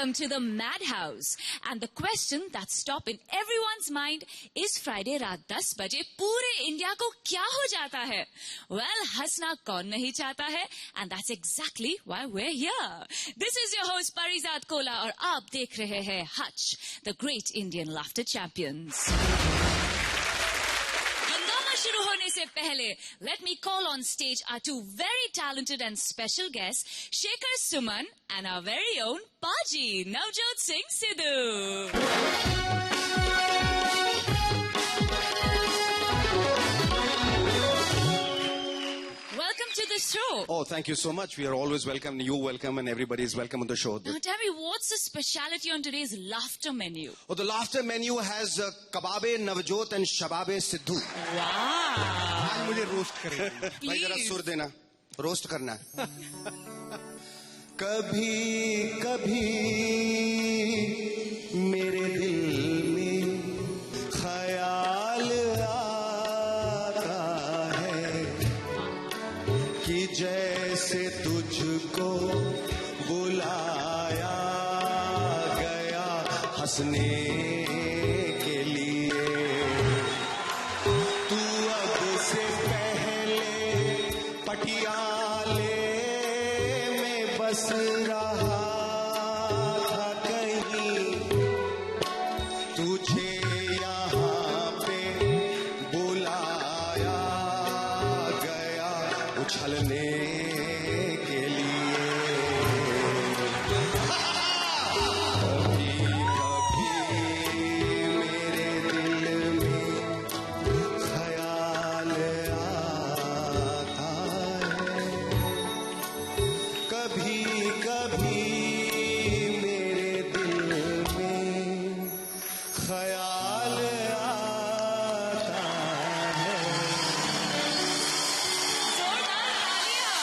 Welcome to the Madhouse. And the question that's top in everyone's mind is Friday रात 10 बजे पूरे India को क्या हो जाता है? Well, हंसना कौन नहीं चाहता है? And that's exactly why we're here. This is your host Parizad Kola और आप देख रहे हैं Hutch, the Great Indian Laughter Champions. शुरू होने से पहले let me call on stage our two very talented and special guests, Shekhar Suman and our very own Paji, Navjot Singh Sidhu. Welcome to the show. Oh, thank you so much. We are always welcome. You welcome and everybody is welcome on the show. Now tell me, what's the speciality on today's laughter menu? Oh, the laughter menu has Kababe, Navjot and Shababe Sidhu. Wow. आज मुझे roast करेंगे भाई जरा सुर देना, roast करना है. कभी कभी मेरे दिल में ख्याल आता है कि जैसे तुझको बुलाया गया हंसने के लिए, तू अब से पहले पटियाले में बस रहा था कहीं, तुझे यहाँ पे बुलाया गया उछलने के लिए. कभी कभी मेरे दिल में ख्याल आता है, कभी कभी मेरे दिल में ख्याल आता है. जोरदार तालियां.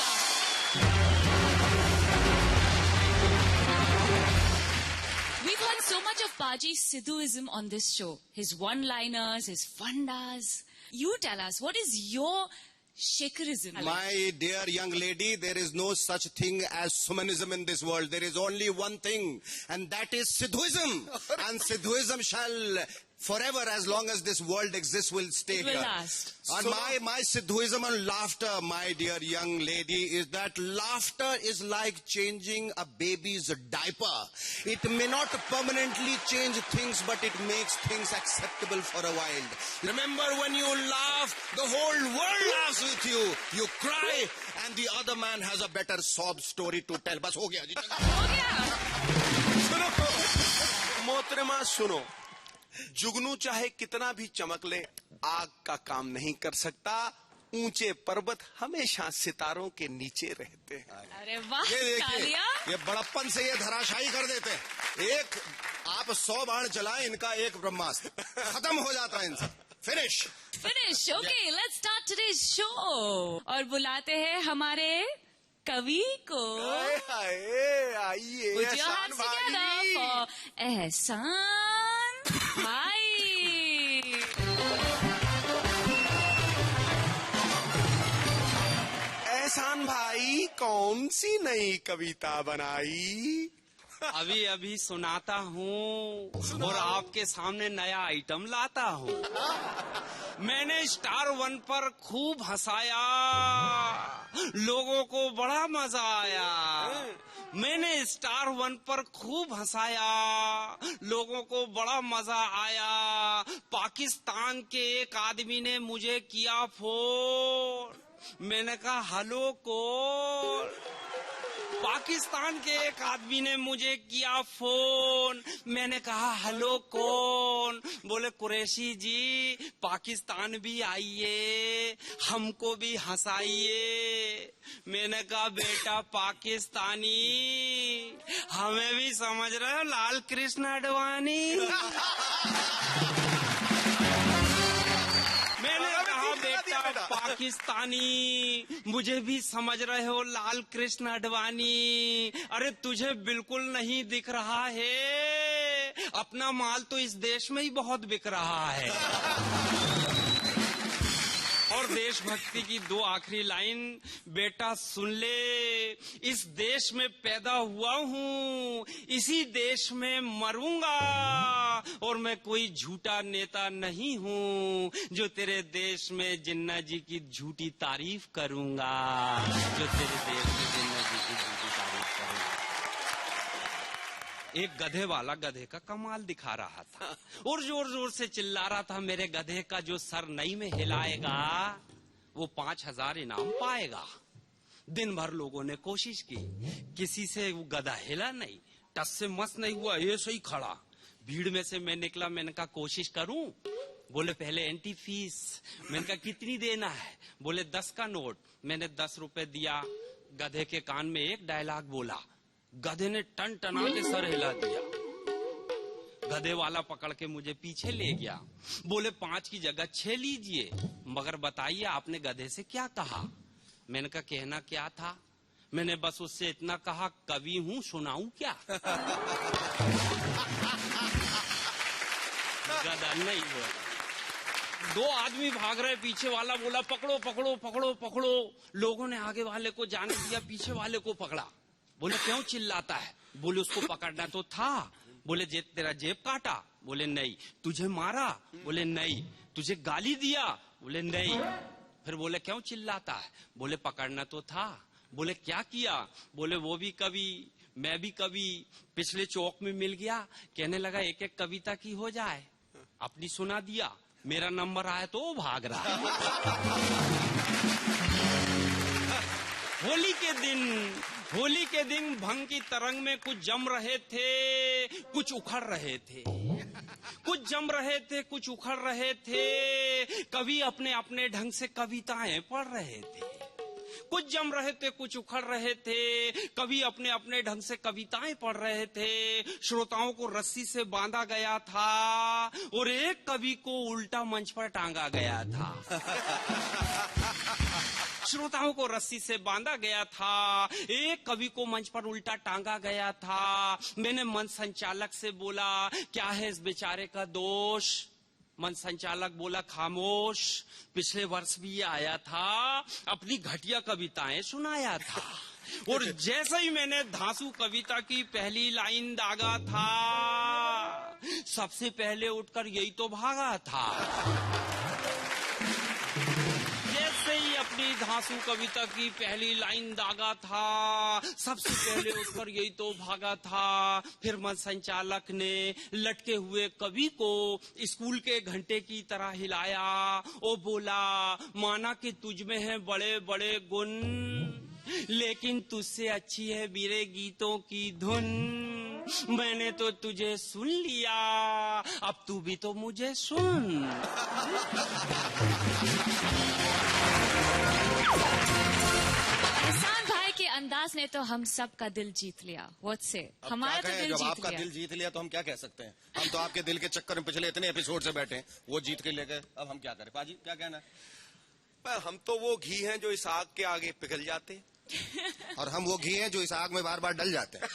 We've heard so much of Paji's Sidhuism on this show. His one-liners, his fundas. You tell us, what is your Shekharism? My dear young lady, there is no such thing as Sumanism in this world. There is only one thing, and that is Sidhuism. And Sidhuism shall forever, as long as this world exists, will stay It will here. last. And my Sidhuism on laughter, my dear young lady, is that laughter is like changing a baby's diaper. It may not permanently change things, but it makes things acceptable for a while. Remember, when you laugh, the whole world laughs with you. You cry, and the other man has a better sob story to tell. बस हो गया जी. हो गया. सुनो मोहतरमा, सुनो, जुगनू चाहे कितना भी चमक ले, आग का काम नहीं कर सकता. ऊंचे पर्वत हमेशा सितारों के नीचे रहते हैं. अरे वाह, ये देखिए, तालियां. ये बड़प्पन से ये धराशायी कर देते हैं. एक आप 100 बाण चलाएं, इनका एक ब्रह्मास्त्र खत्म हो जाता है इनसे. Finish. Finish. Okay, let's start today's show. और बुलाते हैं हमारे कवि को. हाय हाय, आइए Put your एहसान hands together भाई. for एहसान भाई. एहसान भाई, कौन सी नई कविता बनाई? अभी अभी सुनाता हूँ और आपके सामने नया आइटम लाता हूँ. मैंने स्टार 1 पर खूब हंसाया, लोगों को बड़ा मजा आया. मैंने स्टार 1 पर खूब हंसाया, लोगों को बड़ा मजा आया. पाकिस्तान के एक आदमी ने मुझे किया फोन. मैंने कहा हेलो कौन? पाकिस्तान के एक आदमी ने मुझे किया फोन. मैंने कहा हेलो कौन? बोले कुरैशी जी, पाकिस्तान भी आइए, हमको भी हंसाइए. मैंने कहा बेटा पाकिस्तानी, हमें भी समझ रहे हो लाल कृष्ण आडवाणी. मैंने कहा बेटा पाकिस्तानी, मुझे भी समझ रहे हो लाल कृष्ण आडवाणी. अरे तुझे बिल्कुल नहीं दिख रहा है, अपना माल तो इस देश में ही बहुत बिक रहा है. और देशभक्ति की 2 आखिरी लाइन, बेटा सुन ले, इस देश में पैदा हुआ हूँ, इसी देश में मरूंगा, और मैं कोई झूठा नेता नहीं हूँ जो तेरे देश में जिन्ना जी की झूठी तारीफ करूंगा, जो तेरे देश में जिन्ना जी की झूठी तारीफ करूंगा। एक गधे वाला गधे का कमाल दिखा रहा था और जोर जोर से चिल्ला रहा था, मेरे गधे का जो सर नई में हिलाएगा वो 5000 इनाम पाएगा। दिन भर लोगों ने कोशिश की, किसी से वो गधा हिला नहीं, टस से मस नहीं हुआ, ऐसे ही खड़ा। भीड़ में से मैं निकला, मैंने कहा कोशिश करूं? बोले पहले एंट्री फीस। मैंने कहा कितनी देना है? बोले 10 का नोट। मैंने 10 रुपए दिया। गधे के कान में एक डायलॉग बोला, गधे ने टन टना के सर हिला दिया। गधे वाला पकड़ के मुझे पीछे ले गया, बोले 5 की जगह 6 लीजिए, मगर बताइए आपने गधे से क्या कहा? मैंने कहा कहना क्या था, मैंने बस उससे इतना कहा, कवि हूं सुनाऊं क्या? गधा नहीं बोला। 2 आदमी भाग रहे, पीछे वाला बोला पकड़ो पकड़ो पकड़ो पकड़ो। लोगों ने आगे वाले को जाने दिया, पीछे वाले को पकड़ा। बोले क्यों चिल्लाता है? बोले उसको पकड़ना तो था। बोले तेरा जेब काटा? बोले नहीं। तुझे मारा? बोले नहीं। तुझे गाली दिया? बोले नहीं। फिर बोले क्यों चिल्लाता है? बोले पकड़ना तो था। बोले क्या किया? बोले वो भी कवि, मैं भी कवि, पिछले चौक में मिल गया, कहने लगा एक एक कविता की हो जाए, अपनी सुना दिया, मेरा नंबर आया तो वो भाग रहा है। होली के दिन भंग की तरंग में कुछ जम रहे थे, कुछ उखड़ रहे थे, कुछ जम रहे थे, कुछ उखड़ रहे थे। कवि अपने अपने ढंग से कविताएं पढ़ रहे थे। कुछ जम रहे थे, कुछ उखड़ रहे थे, कवि अपने अपने ढंग से कविताएं पढ़ रहे थे। श्रोताओं को रस्सी से बांधा गया था और एक कवि को उल्टा मंच पर टांगा गया था। श्रोताओं को रस्सी से बांधा गया था, एक कवि को मंच पर उल्टा टांगा गया था। मैंने मंच संचालक से बोला क्या है इस बेचारे का दोष? मंच संचालक बोला खामोश, पिछले वर्ष भी ये आया था, अपनी घटिया कविताएं सुनाया था। और जैसे ही मैंने धांसू कविता की पहली लाइन दागा था, सबसे पहले उठकर यही तो भागा था। जैसे ही अपनी धांसू कविता की पहली लाइन दागा था, सबसे पहले उठकर यही तो भागा था। फिर मंच संचालक ने लटके हुए कवि को स्कूल के घंटे की तरह हिलाया और बोला माना कि तुझ में है बड़े बड़े गुण, लेकिन तुझसे अच्छी है मेरे गीतों की धुन। मैंने तो तुझे सुन लिया, अब तू भी तो मुझे सुन। एहसान भाई के अंदाज ने तो हम सब का दिल जीत लिया। व्हाट से हमारा तो दिल जब जीत आपका लिया। दिल जीत लिया तो हम क्या कह सकते हैं? हम तो आपके दिल के चक्कर में पिछले इतने एपिसोड से बैठे हैं, वो जीत के ले गए, अब हम क्या करें? पाजी क्या कहना है? पर हम तो वो घी हैं जो इस आग के आगे पिघल जाते हैं, और हम वो घी हैं जो इस आग में बार बार डल जाते हैं।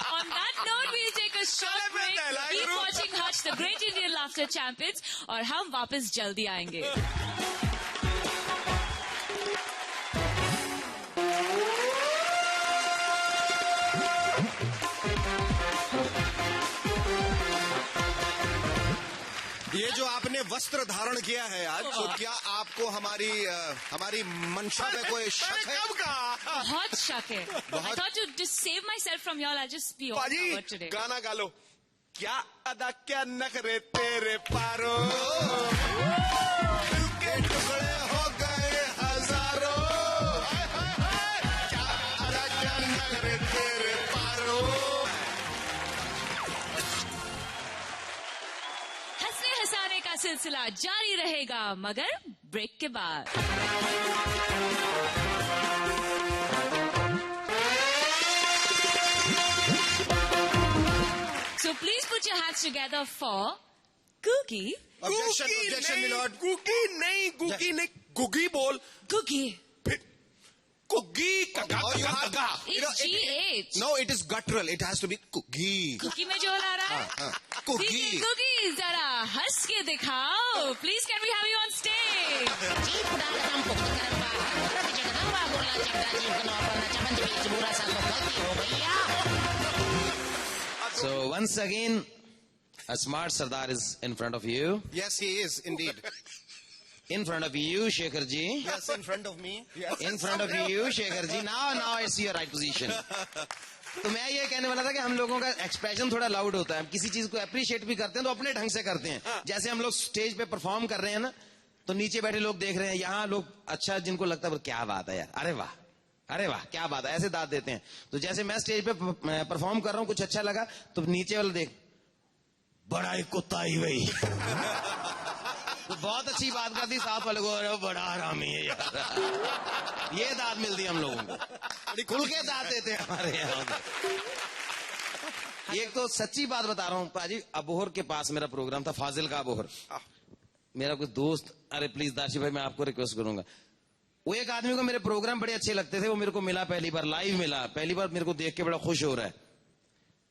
On that note, we'll take a short break. Keep watching Hutch, the Great Indian Laughter Champions, और हम वापस जल्दी आएंगे। ये जो आपने वस्त्र धारण किया है आज, तो क्या आपको हमारी मंशा पे कोई शक है? कब कहा? बहुत शक है। I thought to just save myself from y'all, I'll just be on पाजी cover today. गाना गा लो। क्या अदा क्या नखरे तेरे पारो, दिल के टुकड़े हो गए हजारों। क्या अदा क्या नखरे तेरे पारो। हंसने हंसाने का सिलसिला जारी रहेगा, मगर ब्रेक के बाद। So please put your hands together for Cookie. Objection, objection, my lord. गुगी नहीं, गुगी नहीं, गुगी बोल। Cookie. फिर गुगी कगा Oh, you कगा have- कगा। It's GH. No, it is guttural. It has to be cookie. Cookie में जो ला रहा है? हाँ। कुकी। कुकी जरा हंस के दिखाओ। Please can we have you on stage? So once again, a smart Sardar is in front of you. Yes, he is indeed. In front of you, Shekhar ji. Yes, in front of me. Yes. In front of you, Shekhar ji. Now it's your right position. तो मैं ये कहने वाला था कि हम लोगों का एक्सप्रेशन थोड़ा लाउड होता है. हम किसी चीज को अप्रिशिएट भी करते हैं तो अपने ढंग से करते हैं. जैसे हम लोग स्टेज पे परफॉर्म कर रहे हैं ना, तो नीचे बैठे लोग देख रहे हैं, यहाँ लोग अच्छा जिनको लगता है क्या बात है यार, अरे वाह क्या बात है, ऐसे दाद देते हैं. तो जैसे मैं स्टेज पे परफॉर्म कर रहा हूँ, कुछ अच्छा लगा तो नीचे वाला देख, बड़ा ही कुत्ता ही वही. तो बहुत अच्छी बात करती, साथ वाले को अरे बड़ा हरामी है यार. ये दाद मिलती है हम लोगों को, खुल के दाद देते हैं हमारे यहाँ. एक तो सच्ची बात बता रहा हूँ पाजी, अबोहर के पास मेरा प्रोग्राम था, फाजिल का अबोहर. मेरा कोई दोस्त, अरे प्लीज दाशी भाई मैं आपको रिक्वेस्ट करूंगा, वो एक आदमी को मेरे प्रोग्राम बड़े अच्छे लगते थे, वो मेरे को मिला पहली बार, लाइव मिला पहली बार, मेरे को देख के बड़ा खुश हो रहा है.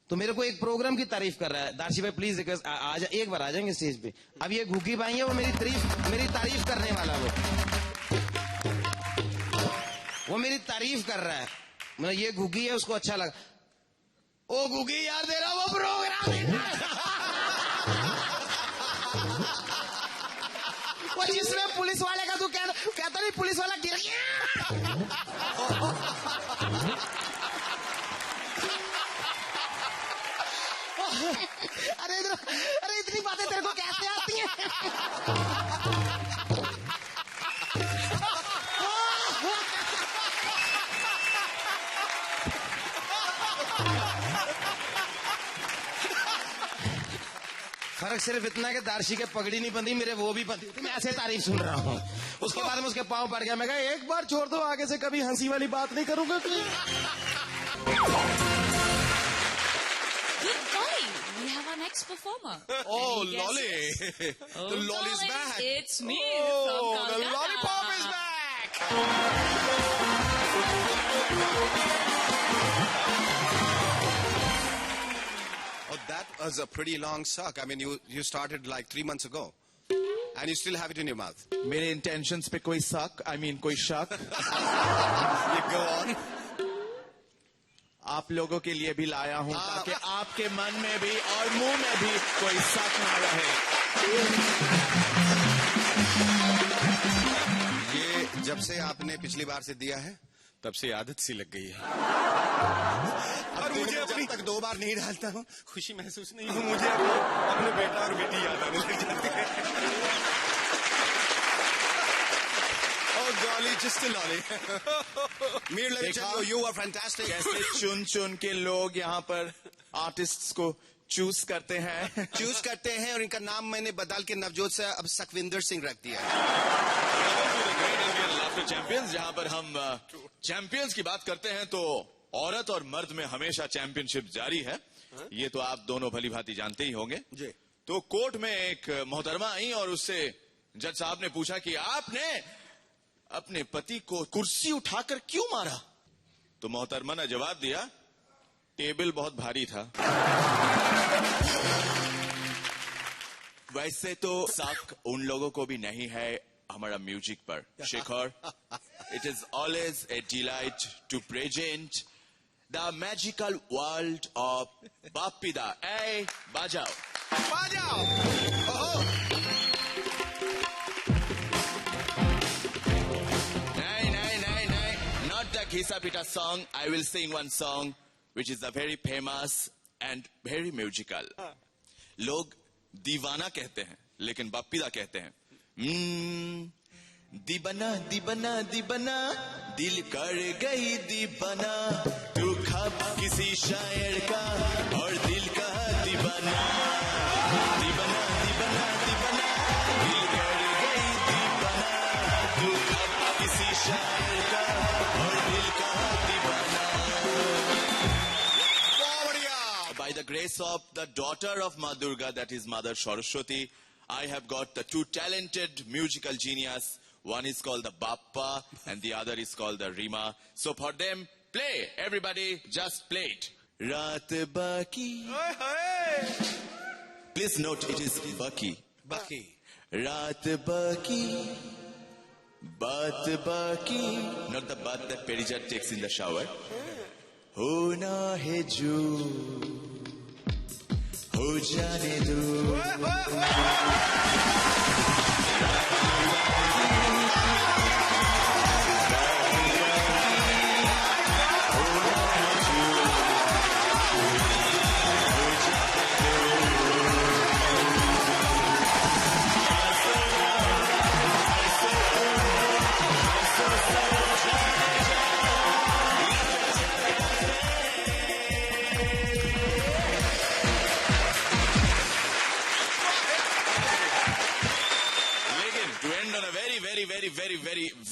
तो मेरे को एक प्रोग्राम की तारीफ कर रहा है. दाशी भाई प्लीज रिक्वेस्ट एक बार आ जाएंगे स्टेज पे. अब ये घुकी भाई है, वो मेरी तारीफ करने वाला, वो मेरी तारीफ कर रहा है. मतलब ये घुगी है, उसको अच्छा लगा. ओ घुगी यार तेरा वो प्रोग्राम वो जिसमें पुलिस वाले का तू कहता नहीं पुलिस वाला गिर गया. अरे इतनी बातें तेरे को कैसे आती हैं? फर्क सिर्फ इतना कि दार्शी के पगड़ी नहीं बंधी, मेरे वो भी बंधी थी. मैं ऐसे तारीफ सुन रहा हूँ. उसके बाद में उसके पाँव पड़ गया. मैं कहा एक बार छोड़ दो, आगे से कभी हंसी वाली बात नहीं करूंगा. We have our next performer. Oh, Any Lolly. guesses? The Lolly's Lolly, back. It's me Oh, from the Kolkata. lollipop is back. Oh, that was a pretty long suck. I mean, you started like 3 months ago. And you still have it in your mouth. मेरे intentions पे कोई कोई शक. You go on. आप लोगों के लिए भी लाया हूं ताकि आपके मन में भी और मुंह में भी कोई शक ना रहे. ये जब से आपने पिछली बार से दिया है, तब से आदत सी लग गई है. और मुझे जब तक 2 बार नहीं डालता हूँ, खुशी महसूस नहीं हूँ. मुझे अपने बेटा और बेटी याद आने लग जाते हैं. Oh, golly, just a lolly. Mir, let me tell you, you are fantastic. कैसे चुन के लोग यहाँ पर आर्टिस्ट्स को चूज करते हैं. चूज करते हैं और इनका नाम मैंने बदल के नवजोत से अब सखविंदर सिंह रख दिया है. चैंपियंस, जहाँ पर हम चैंपियंस की बात करते हैं तो औरत और मर्द में हमेशा चैंपियनशिप जारी है. ये तो आप दोनों भली भांति जानते ही होंगे. जी. तो कोर्ट में एक मोहतरमा आई और उससे जज साहब ने पूछा कि आपने अपने पति को कुर्सी उठाकर क्यों मारा? तो मोहतरमा ने जवाब दिया, टेबल बहुत भारी था. वैसे तो शक उन लोगों को भी नहीं है हमारा म्यूजिक पर. Shekhar, it is always a delight to present the magical world of Bappida. Hey, bajao. Bajao! Oh! Khisa Pita song. I will sing one song which is a very famous and very musical. लोग दीवाना कहते हैं लेकिन बाप्पीदा कहते हैं. दीवाना दीवाना दीवाना दिल कर गई दीवाना, तू खब किसी शायर का और दिल का दीवाना. दीवाना दीवाना दीवाना दिल कर गई दीवाना, तू खब किसी शायर का और दिल का दीवाना. By the grace of the daughter of Ma Durga, that is Mother Saraswati, I have got the 2 talented musical genius. One is called the Bappa and the other is called the Rima. So for them, play. Everybody just play it. Raat baki Please note, it is Bucky. बाकी Raat baki, baat baki. Not the bath that Perijat takes in the shower. Hona hai jo, ho jaane do.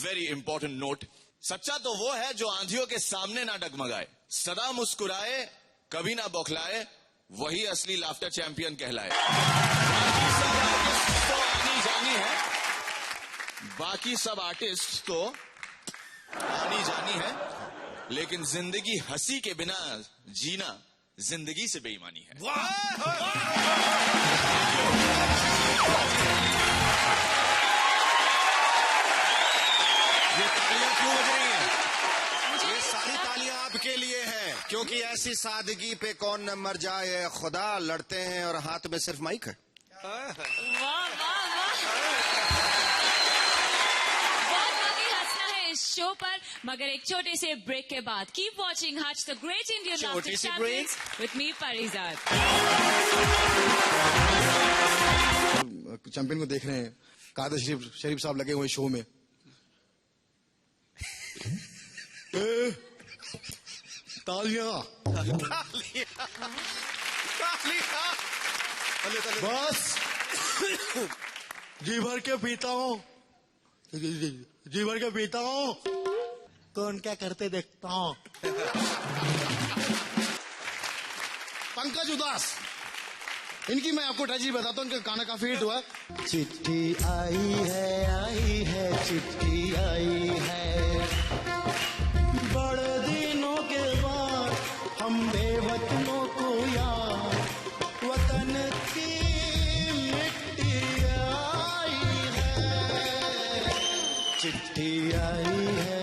Very important note. सच्चा तो वो है जो आंधियों के सामने ना डगमगाए, सदा मुस्कुराए, कभी ना बौखलाए, वही असली लाफ्टर चैंपियन कहलाए। बाकी सब आर्टिस्ट तो आनी जानी है, लेकिन जिंदगी हंसी के बिना जीना जिंदगी से बेईमानी है। ये तालियां क्यों बज रही हैं? ये सारी तालियां आपके लिए हैं, क्योंकि ऐसी सादगी पे कौन न मर जाए खुदा, लड़ते हैं और हाथ में सिर्फ माइक है। वाह वाह वाह, बहुत बाकी हंसना है इस शो पर, मगर एक छोटे से ब्रेक के बाद keep watching Hutch the great Indian laughter champions with me Parijat. Champion को देख रहे हैं, कादर शरीफ साहब लगे हुए शो में। तालियां बस जी भर के पीता हूँ, जी भर के पीता हूँ, कौन क्या करते देखता हूँ। पंकज उदास, इनकी मैं आपको ट्रेजेडी बताता हूँ, इनका गाना काफी हिट हुआ। चिट्ठी आई है, चिट्ठी आई है, बड़े दिनों के बाद हम बेवतनों को याद, वतन की मिट्टी आई है, चिट्ठी आई है,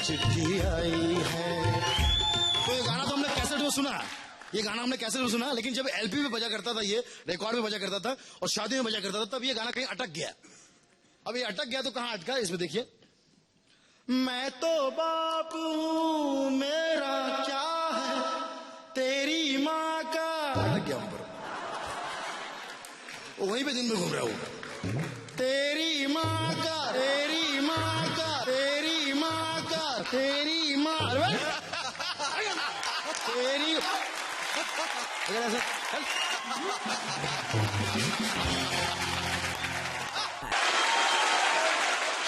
चिट्ठी आई है। तो ये गाना तो हमने कैसेट में सुना, ये गाना हमने कैसेट में सुना, लेकिन जब एलपी में बजा करता था, ये रिकॉर्ड में बजा करता था और शादी में बजा करता था, तब ये गाना कहीं अटक गया। अब ये अटक गया तो कहाँ अटका, इसमें देखिए। मैं तो बाप हूँ, मेरा क्या है, तेरी माँ का। अटक गया वहां पर, वहीं पे दिन में घूम रहा हूँ। तेरी माँ का, तेरी माँ का, तेरी माँ का, तेरी माँ, तेरी अगर ऐसा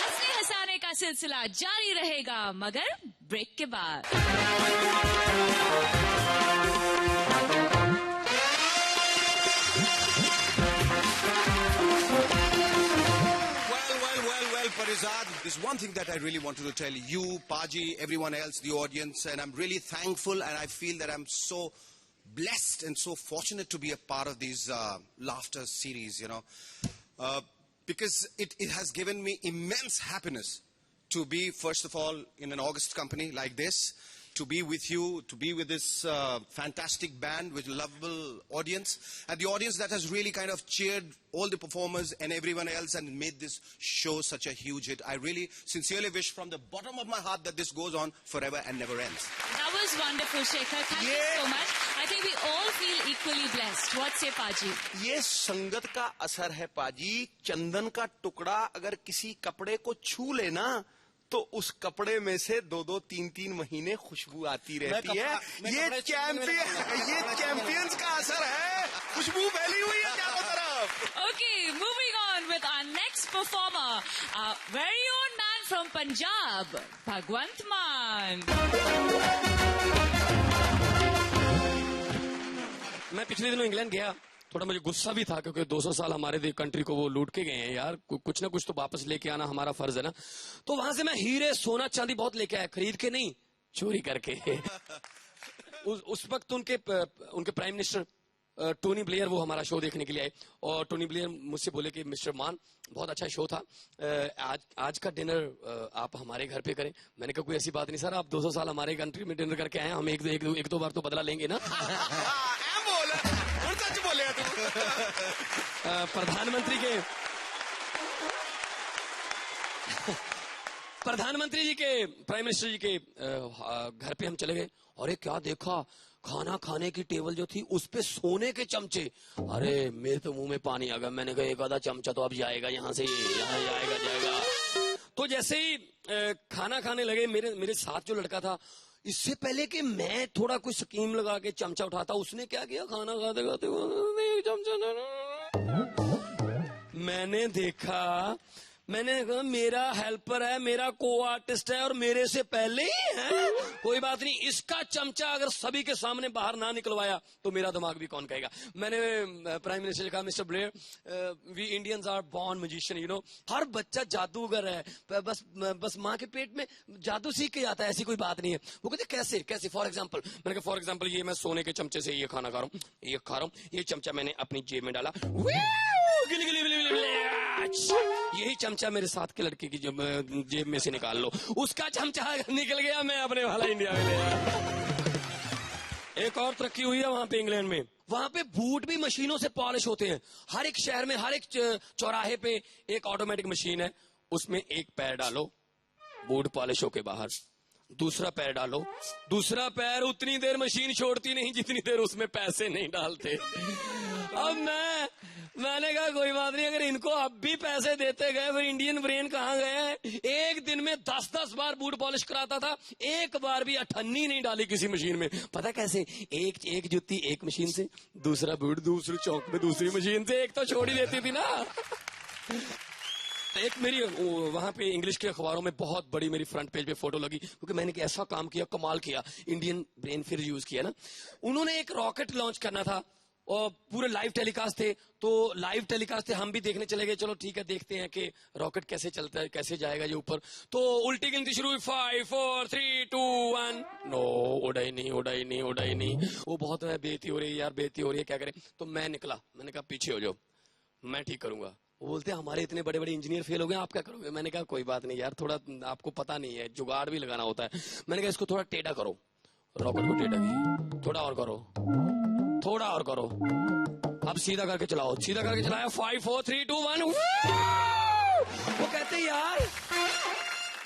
हंसने हंसाने का सिलसिला जारी रहेगा, मगर ब्रेक के बाद। Well, Parizad, there's one thing that I really wanted to tell you, Paji, everyone else, the audience, and I'm really thankful, and I feel that I'm so blessed and so fortunate to be a part of these laughter series, you know, because it has given me immense happiness to be, first of all, in an August company like this, to be with you, to be with this fantastic band with a lovable audience, and the audience that has really kind of cheered all the performers and everyone else and made this show such a huge hit. I really sincerely wish from the bottom of my heart that this goes on forever and never ends. That was wonderful, Shekhar. Thank you so much. I think we all feel equally blessed. What say, Paji? ये संगत का असर है पाजी। चंदन का टुकड़ा अगर किसी कपड़े को छू लेना तो उस कपड़े में से 2-3 महीने खुशबू आती रहती है। ये चैंपियंस का असर है। खुशबू फैली हुई है चारों तरफ। Okay, moving on with our next performer, our very own man from Punjab, Bhagwant Maan. मैं पिछले दिनों इंग्लैंड गया, थोड़ा मुझे गुस्सा भी था क्योंकि 200 साल हमारे कंट्री को वो लूट के गए हैं यार, कुछ ना कुछ तो वापस लेके आना हमारा फर्ज है ना। तो वहां से मैं हीरे सोना चांदी बहुत लेके आया, खरीद के नहीं, चोरी करके। उस वक्त उनके प्राइम मिनिस्टर टोनी ब्लेयर वो हमारा शो देखने के लिए आए और टोनी ब्लेयर मुझसे बोले कि मिस्टर मान बहुत अच्छा शो था, आज का डिनर आप हमारे घर पे करें। मैंने कहा कोई ऐसी बात नहीं सर, आप 200 साल हमारे कंट्री में डिनर करके आए, हम एक दो बार तो बदला लेंगे ना। सच बोले प्रधानमंत्री जी के प्राइम मिनिस्टर जी के घर पे हम चले गए और ये क्या देखा, खाना खाने की टेबल जो थी उस पे सोने के चमचे। अरे मेरे तो मुंह में पानी आ गया। मैंने कहा एक आधा चमचा तो अब जाएगा यहाँ से, यहाँ जाएगा। तो जैसे ही खाना खाने लगे, मेरे साथ जो लड़का था, इससे पहले कि मैं थोड़ा कोई स्कीम लगा के चमचा उठाता, उसने क्या किया, खाना खाते खाते चमचा। मैंने कहा मेरा हेल्पर है, मेरा को आर्टिस्ट है और मेरे से पहले ही है, कोई बात नहीं, इसका चमचा अगर सभी के सामने बाहर ना निकलवाया तो मेरा दिमाग भी कौन कहेगा। मैंने प्राइम मिनिस्टर से कहा mister Blair, we Indians are born magicians, you know, हर बच्चा जादूगर है, बस माँ के पेट में जादू सीख के जाता है, ऐसी कोई बात नहीं है। वो कहते कैसे फॉर एग्जाम्पल। मैंने कहा फॉर एग्जाम्पल ये मैं सोने के चमचे से ये खाना खा रहा हूँ, ये चमचा मैंने अपनी जेब में डाला, यही चमचा मेरे साथ के लड़के की जेब में से निकाल लो, उसका चमचा निकल गया, मैं अपने वाला इंडिया में ले आया। एक और तरक्की हुई है वहां पे इंग्लैंड में, वहां पे बूट भी मशीनों से पॉलिश होते हैं। हर एक शहर में, हर एक चौराहे पे एक ऑटोमेटिक मशीन है, उसमें एक पैर डालो, बूट पॉलिश होके बाहर, दूसरा पैर डालो, दूसरा पैर उतनी देर मशीन छोड़ती नहीं जितनी देर उसमें पैसे नहीं डालते। अब मैंने कहा कोई बात नहीं, अगर इनको अब भी पैसे देते गए फिर इंडियन ब्रेन कहाँ गए। एक दिन में 10-10 बार बूट पॉलिश कराता था, एक बार भी अठन्नी नहीं डाली किसी मशीन में। पता कैसे, एक जुत्ती एक मशीन से, दूसरा बूट दूसरी चौक में दूसरी मशीन से, एक तो छोड़ ही देती थी ना। एक मेरी वहां पे इंग्लिश के अखबारों में बहुत बड़ी मेरी फ्रंट पेज पे फोटो लगी, क्योंकि मैंने ऐसा काम किया, कमाल किया, इंडियन ब्रेन फिर यूज किया ना। उन्होंने एक रॉकेट लॉन्च करना था और पूरे लाइव टेलीकास्ट थे, तो लाइव टेलीकास्ट थे, हम भी देखने चले गए। चलो ठीक है, देखते हैं कि रॉकेट कैसे चलता है, कैसे जाएगा ये ऊपर। तो उल्टी गिनती शुरू हुई, 5 4 3 2 1, नो, उड़ा ही नहीं। वो बहुत बेइज्जती हो रही है यार, बेइज्जती हो रही है, क्या करें। तो मैं निकला, मैंने कहा पीछे हो जाओ, मैं ठीक करूंगा। वो बोलते हमारे इतने बड़े बड़े इंजीनियर फेल हो गए, आप क्या करोगे। मैंने कहा कोई बात नहीं यार, थोड़ा आपको पता नहीं है, जुगाड़ भी लगाना होता है। मैंने कहा इसको थोड़ा टेढ़ा करो, रॉकेट को टेढ़ा की, थोड़ा और करो, अब सीधा करके चलाओ, सीधा करके चलाया, 5 4 3 2 1। वो कहते यार,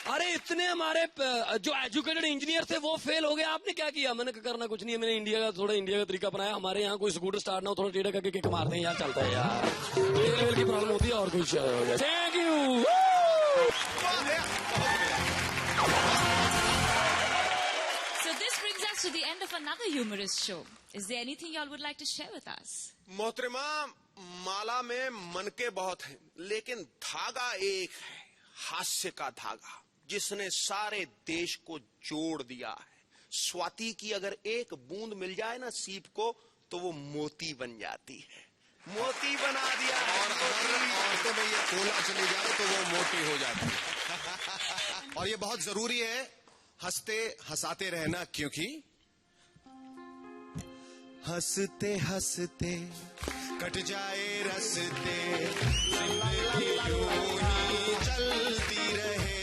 अरे इतने हमारे जो एजुकेटेड इंजीनियर थे वो फेल हो गए, आपने क्या किया। मैंने करना कुछ नहीं है, मैंने इंडिया का तरीका अपनाया। हमारे यहाँ कोई स्कूटर स्टार्ट ना हो, थोड़ा टेढ़ा करके किक मारते हैं यार, चलता है यार, तेल की प्रॉब्लम होती है और कुछ। Thank you. To the end of another humorous show. Is there anything y'all would like to share with us? मोहतरमा, माला में मनके बहुत हैं, लेकिन धागा एक है, हास्य का धागा, जिसने सारे देश को जोड़ दिया है। स्वाति की अगर एक बूंद मिल जाए ना सीप को, तो वो मोती बन जाती है। मोती बना दिया, और अगर औरतों में ये कोला चली जाए तो वो मोटी हो जाती है। और ये बहुत जरूरी है, हंसते हंसाते रहना, क्योंकि हंसते हंसते कट जाए रस्ते, जिंदगी यूं ही चलती रहे,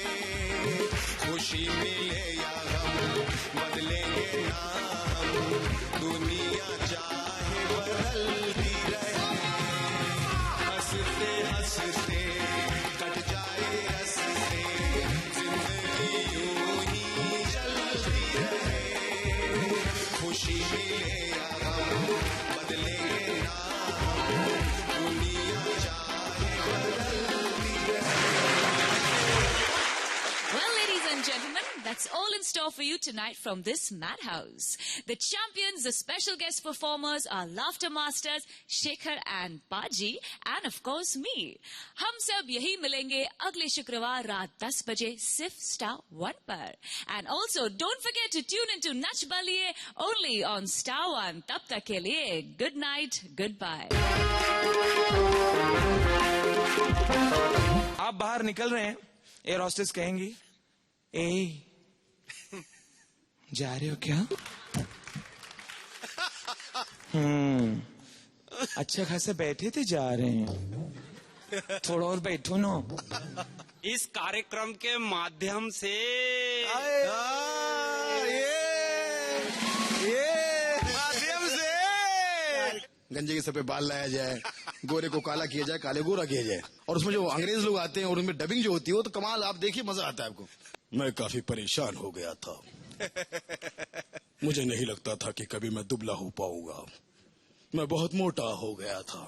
खुशी मिले या गम बदलेंगे नाम, दुनिया चाहे बदलती रहे, हंसते हंसते कट जाए रस्ते, जिंदगी यूं ही चलती रहे, खुशी मिले That's all in store for you tonight from this madhouse. The champions, the special guest performers, our laughter masters, Shekhar and Baji, and of course me. हम सब यही मिलेंगे अगले शुक्रवार रात 10 बजे सिर्फ Star 1 पर. And also don't forget to tune into Nach Baliye only on Star 1. तब तक के लिए good night, goodbye. आप बाहर निकल रहे हैं, एयर होस्टेस कहेंगी, ए जा रहे हो क्या? अच्छा खासा बैठे थे, जा रहे हैं। थोड़ा और बैठो ना। इस कार्यक्रम के माध्यम से माध्यम से गंजे के सर पे बाल लाया जाए, गोरे को काला किया जाए, काले गोरा किया जाए, और उसमें जो अंग्रेज लोग आते हैं और उनमें डबिंग जो होती है वो तो कमाल, आप देखिए मजा आता है आपको। मैं काफी परेशान हो गया था। मुझे नहीं लगता था कि कभी मैं दुबला हो पाऊंगा। मैं बहुत मोटा हो गया था।